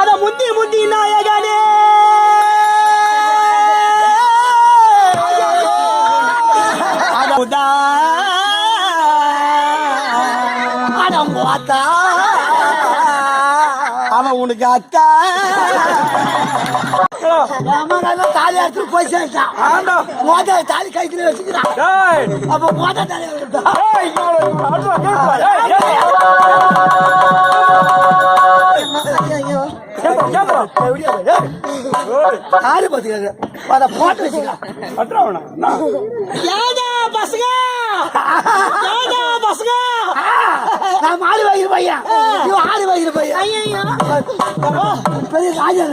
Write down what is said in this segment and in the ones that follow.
அத முந்தி முந்தி நாயகனே அவன் உனக்கு அக்கா தாலி எடுத்து போய் சேர்த்தான் தாலி கைத்துல வச்சுக்கிறான் அப்ப மோத தாலி ஆறு பாத்துக்க போட்டு வச்சுக்கலாம் பசங்க பசங்க நான் 4 வயசு பையன் 6 வயசு பையன் பெரிய ராஜா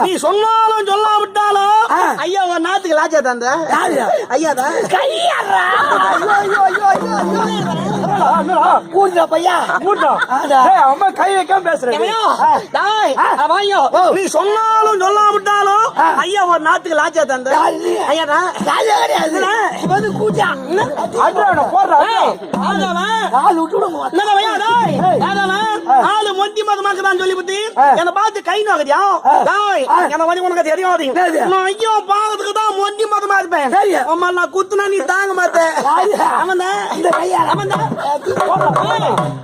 நீ சொன்னாலும் சொல்லாவிட்டாலும் ஐயா ஒரு நாத்துக்கு லாஜா தந்த ஐயா தான் கூட்டா பையா அம்மா கை வைக்காம பேசுறேன் நீ சொன்னாலும் சொல்லாவிட்டாலும் ஐயா ஒரு நாத்துக்கு லாஜா தந்த ஐயா தான் ராஜா கிடையாது கூட்டா ஆளு மொத்தி மதமாக்கு தான் சொல்லி பத்தி என்ன பார்த்து கை நோக்கறியா என்ன வந்து உனக்கு தெரியாது நான் ஐயோ பாவத்துக்கு தான் மொத்தி மதமா இருப்பேன் அம்மா நான் குத்துனா நீ தாங்க மாட்டேன் அவன்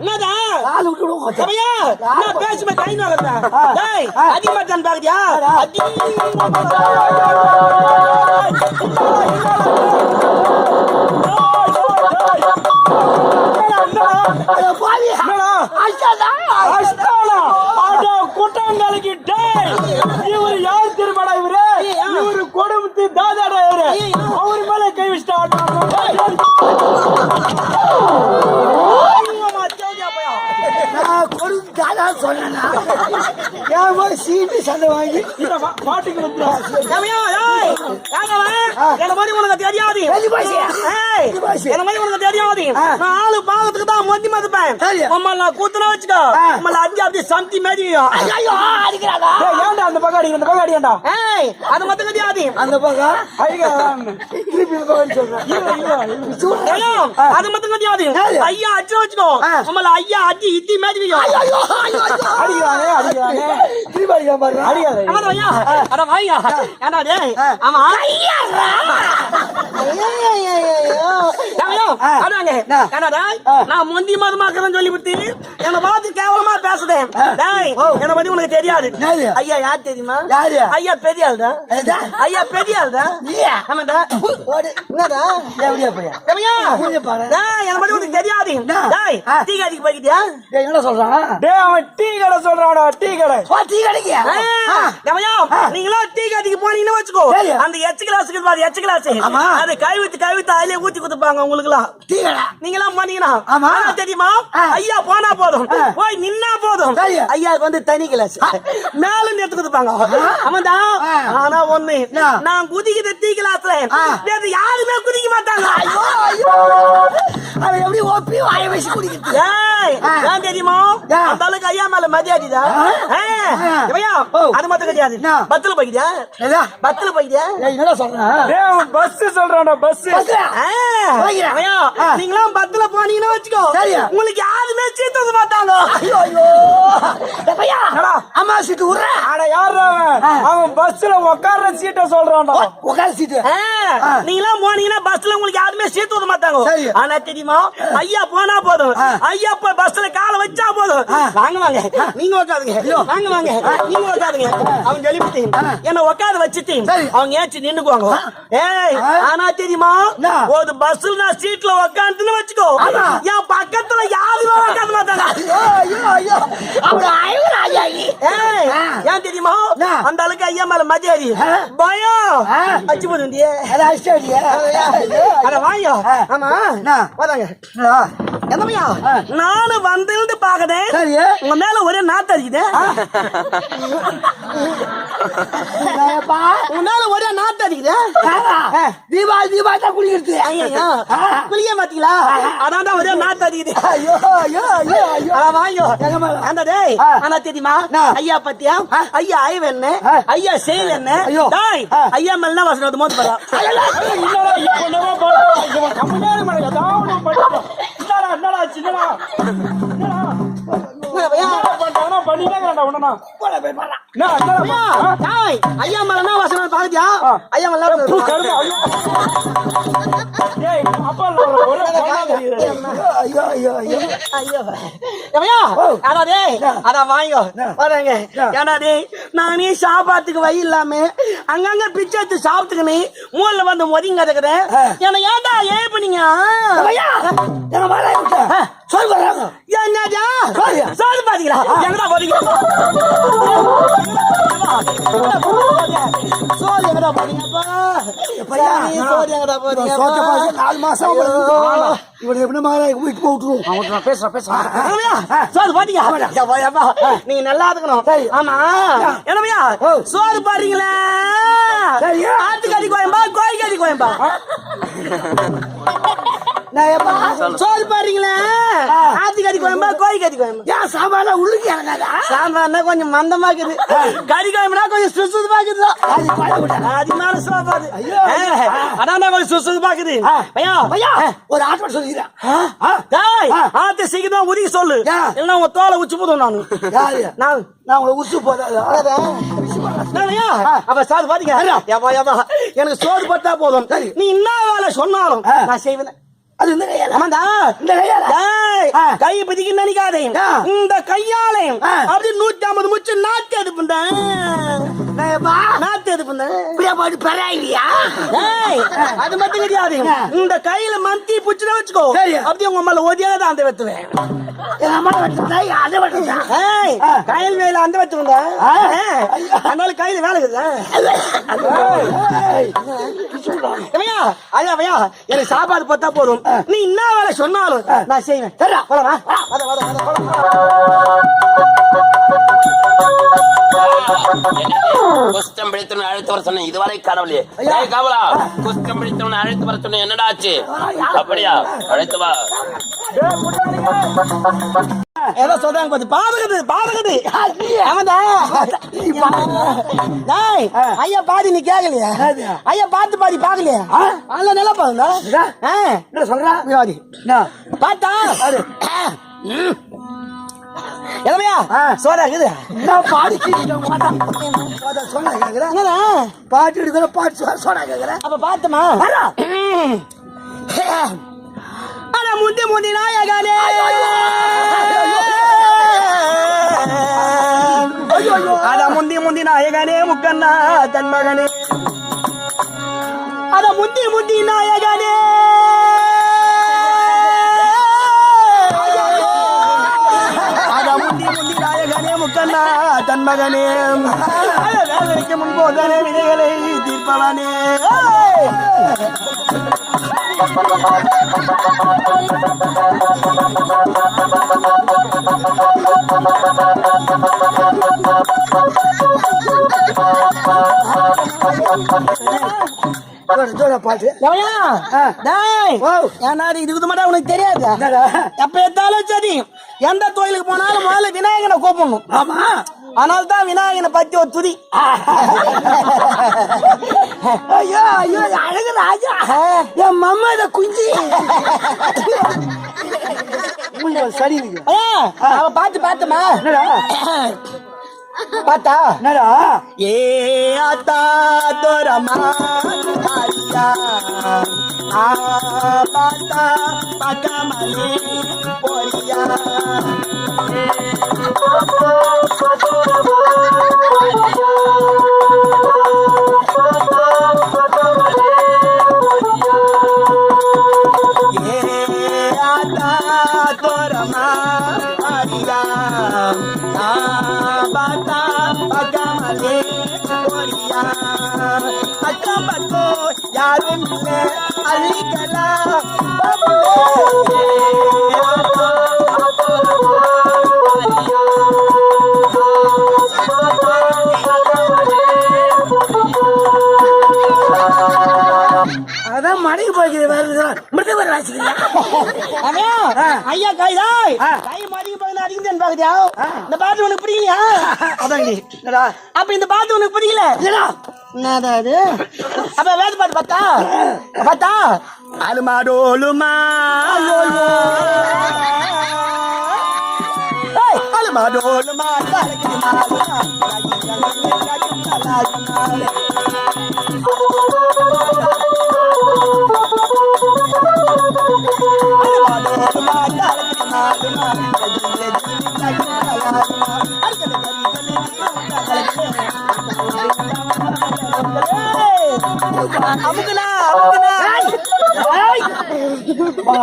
நான் பேசுவேன் கை நோக்கிறேன் அதிகமா தான் பாக்குறியா குட்டங்களுக்கு இவரு யார் திருமணா இவரு இவரு கொடுத்து தாதாடா இவரு அவரு மேல கை வச்சுட்டா சீட்டு சண்டை வாங்கி பாட்டுக்கு உனக்கு தெரியாது உனக்கு தெரியாது நான் ஆளு பாவத்துக்கு தான் மொத்தி மதிப்பேன் நான் கூத்துனா வச்சுக்கோ அஞ்சு அப்படி சம்தி மேதியும் ஏன்டா அந்த பக்கம் அடிக்க அந்த பக்கம் அடிக்கா அது மட்டும் தெரியாது அந்த பக்கம் அது மட்டும் தெரியாது ஐயா அச்சு வச்சுக்கோ ஐயா அச்சு இத்தி மேதியும் நான் முந்தி மதமாக்குறேன் சொல்லிவிட்டு என்ன பார்த்து கேவலமா பேசுறேன் என்ன பத்தி உனக்கு தெரியாது ஐயா யார் தெரியுமா ஐயா பெரிய ஆள் தான் ஐயா பெரிய ஆள் தான் என்ன பத்தி உனக்கு தெரியாது டீ கடைக்கு போய்கிட்டியா என்ன சொல்றான் டீ கடை சொல்றாடா டீ கடை டீ கடைக்கு நீங்களா டீ கடைக்கு போனீங்கன்னு வச்சுக்கோ அந்த எச்சு கிளாஸுக்கு பாரு எச்சு கிளாஸ் அது கழுவித்து அதுலயே ஊத்தி குடுப்பாங்க உங்களுக்கு எல்லாம் டீ கடை நீங்க எல்லாம் பண்ணீங்கன்னா தெரியுமா ஐயா போனா போதும் போய் நின்னா போதும் ஐயாவுக்கு வந்து தனி கிளாஸ் மேல எடுத்து குடுப்பாங்க அவன் தான் ஆனா ஒண்ணு நான் குதிக்கிற டீ கிளாஸ்ல யாருமே குதிக்க மாட்டாங்க எப்படி ஒப்பி வாய வச்சு குடிக்கிறது ஏன் தெரியுமா அந்த அளவுக்கு ஐயா மேல மரியாதைதா அது மட்டும் கிடையாது பஸ்ல போய்க்கிட்டியா பஸ்ல போய்க்கிட்டியா என்ன சொல்றேன் பஸ் சொல்றான் பஸ் நீங்களாம் பஸ்ல போனீங்கன்னா வச்சுக்கோ உங்களுக்கு யாருமே சீட்டு வந்து மாட்டாங்க அம்மா சீட்டு விடுற ஆனா யாரு அவன் பஸ்ல உட்கார்ற சீட்டை சொல்றான் உட்கார சீட்டு நீங்களாம் போனீங்கன்னா பஸ்ல உங்களுக்கு யாருமே சீட்டு வந்து மாட்டாங்க ஆனா தெரியுமா ஐயா போனா போதும் ஐயா பஸ்ல காலை வச்சா போதும் வாங்க வாங்க நீங்க உட்காருங்க வாங்க வாங்க நீங்க உட்காருங்க அவங்க சொல்லிவிட்டு என்ன உட்கார வச்சுட்டு அவங்க ஏச்சு நின்னுக்குவாங்க ஆனா தெரியுமா ஒரு பஸ்ல நான் சீட்ல உட்காந்துன்னு வச்சுக்கோ என் பக்கத்துல யாருமே உட்கார மாட்டாங்க ஏன் தெரியுமா அந்த அளவுக்கு ஐயா மேல மரியாதை பயம் அச்சு போது வாங்க ஆமா வராங்க என்னமையா நானும் வந்து பாக்குறேன் உங்க மேல ஒரே நாத்தம் இருக்குது உங்க மேல ஒரே நாத்தம் இருக்குது தீபாவளி தீபாவளி தான் குளிக்கிறது குளிக்க மாட்டீங்களா அதான் ஒரே நாத்தம் இருக்குது அந்த டேய் ஆனா தெரியுமா ஐயா பத்தியா ஐயா ஐவன்னு ஐயா செயல் என்ன ஐயா மேல வசனம் மோது போறா ஐயா மலனா வசனம் பாத்தியா ஐயா மலனா நானே சாப்பாட்டுக்கு வழி இல்லாம அங்கங்க பிச்சை எடுத்து சாப்பிட்டுக்கணே மூல வந்து ஒதுங்க கதைக்கிறேன் என்ன ஏன்டா ஏன் பண்ணீங்க என்னடா சொல்லு பாத்தீங்களா எங்கடா போறீங்க சோறு எங்கடா போறீங்கப்பா சோறு எங்கடா போறீங்க 4 மாசம் இவன் எப்படி வீட்டு போட்டுருவோம் அவன் பேசுறான் சோறு பாத்தீங்க நீங்க நல்லா இருக்கணும் ஆமா என்னமையா சோறு பாருங்களா ஆட்டுக்கறி கோயம்பா கோழிக்கறி கோயம்பா சோறு பாருங்களா ஆட்டுக்கறி கோயம்பா கோழிக்கறி கோயம்பா ஏன் சாம்பார் உள்ளுக்கு இறங்காதா சாம்பார்னா கொஞ்சம் மந்தமா இருக்குது கறி கோயம்புனா கொஞ்சம் சுசுது பாக்குது அதிகமான சாப்பாடு அதான் கொஞ்சம் சுசுது பாக்குது பையா பையா ஒரு ஆட்டு சொல்லிக்கிறேன் ஆட்டு சீக்கிரம் உதவி சொல்லு இல்லைன்னா உங்க தோலை உச்சி போதும் நான் உங்களை உச்சு போதாது அப்ப சார் பாத்தீங்க எனக்கு சோறு பட்டா போதும் நீ என்ன வேலை சொன்னாலும் நான் செய்வேன் அது இந்த கை பதிக்க நினைக்காதே இந்த கையாலே அப்படி 150 முச்சு நாட்டு எடுப்புண்டேன் நாட்டு எடுப்புண்டேன் அது மட்டும் கிடையாது இந்த கையில மந்தி புச்சுட வச்சுக்கோ அப்படி உங்க அம்மால ஒதியாதான் அந்த வெத்துவேன் கையில் வேலை அந்த வச்சுக்கோங்க அதனால கையில வேலை எனக்கு சாப்பாடு பார்த்தா போதும் நீ என்ன வேலை சொன்னாலும் நான் செய்வேன் குஷ்டம் பிடித்தவன் அழைத்து வர சொன்னேன் இதுவரை கடவுளே காவலா குஷ்டம் பிடித்தவன் அழைத்து வர சொன்னேன் என்னடா ஆச்சு அப்படியா அழைத்து வா ஏதோ சொல்றாங்க பாத்து பாதுகுது பாதுகுது ஐயா பாதி நீ கேக்கலையா ஐயா பார்த்து பாதி பாக்கலையா அல்ல நல்லா பாருங்க சொல்றா பார்த்தா எதமையா சோடா இருக்குது பாட்டு எடுக்கிற பாட்டு சோடா கேக்குறேன் அப்ப பார்த்தமா அட முந்தி முந்தி நாயகனே அட முந்தி முந்தி நாயகனே முக்கண்ணா தன் மகனே அட முந்தி முந்தி நாயகனே அட முந்தி முந்தி நாயகனே முக்கண்ணா தன் மகனே வேதனைக்கு முன்போதனே விதைகளை தீர்ப்பவனே பாட்டு இதுக்கு மட்டும் உனக்கு தெரியாது எப்ப எத்தாலும் சரி எந்த கோயிலுக்கு போனாலும் முதல்ல விநாயகனை கூப்பிடணும் ஆமா அதனால தான் விநாயகனை பத்தி ஒரு துதி ஐயோ ஐயோ அழகு ராஜா என் மம்மா இத குஞ்சி சரி பாத்து பாத்துமா பாத்தா ஏ ஆத்தா தோரமா பாத்தா பக்கமலே போரியா யாரும் அழிக்கலாம் அதான் மனைவி போய்க்கிறேன் ஐயா கைதாய் கை மடிக்கு போய் அதிகம் பாக்குறியா இந்த பாட்டு உனக்கு பிடிக்கலையா அதான் அப்ப இந்த பாட்டு உனக்கு பிடிக்கல என்னது அப்ப வேத பாட்டு பார்த்தா பார்த்தா அலுமாடோலுமா மாடோடு மாட்டாளே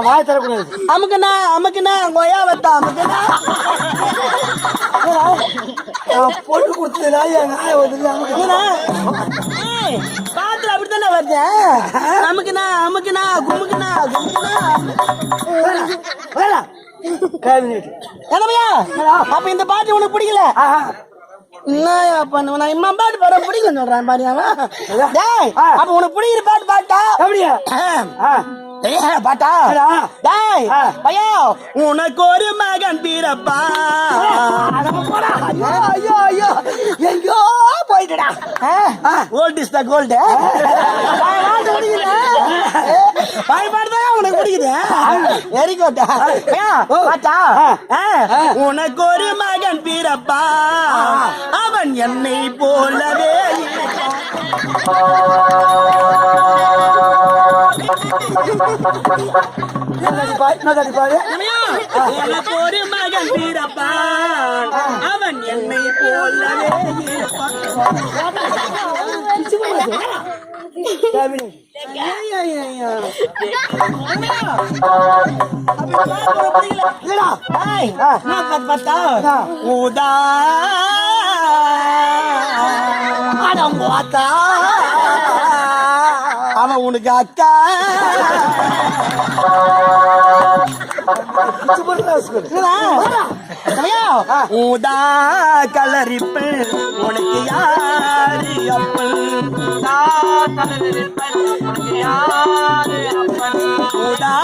வாய் தரக்கூடாது. அமுக்குனா அமுக்குனா கொயா வத்தா அமுக்குனா பொண்ணு கொடுத்ததுனா என் ஆய வந்து அமுக்குனா பாத்துல அப்படித்தானே வருது. அமுக்குனா அமுக்குனா குமுக்குனா குமுக்குனா அப்ப இந்த பாட்டு உனக்கு பிடிக்கல? என்ன பண்ணுவ? நான் இம்மா பாட்டு பாட பிடிக்கும் சொல்றேன் பாரு. அப்ப உனக்கு பிடிக்கிற பாட்டு பாட்டா அப்படியா பாட்டா? டேய் பையா, உனக்கு ஒரு மகன் பிறப்பா. ஐயோ ஐயோ எங்கோ போயிட்டா. Gold is the gold. பாடுதான் உனக்கு பிடிக்குது. Very good. பாட்டா, உனக்கு ஒரு மகன் பிறப்பா, அவன் என்னை போலவே ஒரு மகன் பிறப்பான், அவன் என்னை போலவே ஊதா பார்த்தா அவன் உனக்கு அக்கா. ஊதா கலரிப்பு உனக்கு யாரு அப்பன்? ஊதா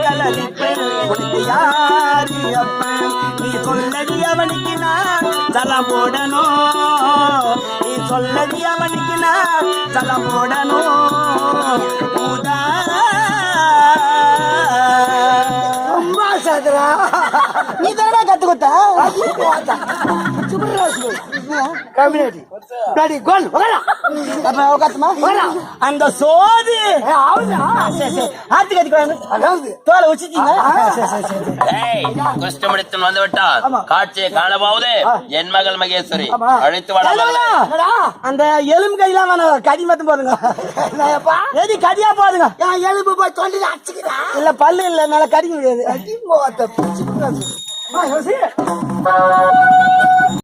கலரிப்பு உனக்கு யாரு அப்பன்? நீ சொல்லடி அவனுக்கு நான் தலம் போடணும். நீ சொல்லடி அவனுக்கு நான் தலம் போடணும். ஊதா நீ தானே கத்து கொடுத்த அந்த சோதி தோலை வச்சுட்டீங்க. குஷ்டமடித்தன் வந்து விட்டார். காட்சியை காணபாவது என் மகள் மகேஸ்வரி அழைத்து வர. அந்த எலும்பு கையெல்லாம் வேணும், கடி மட்டும் போதுங்க. எது கடியா போதுங்க. எலும்பு போய் தொண்டி இல்ல பல்லு இல்ல, என்னால கடிக்க முடியாது.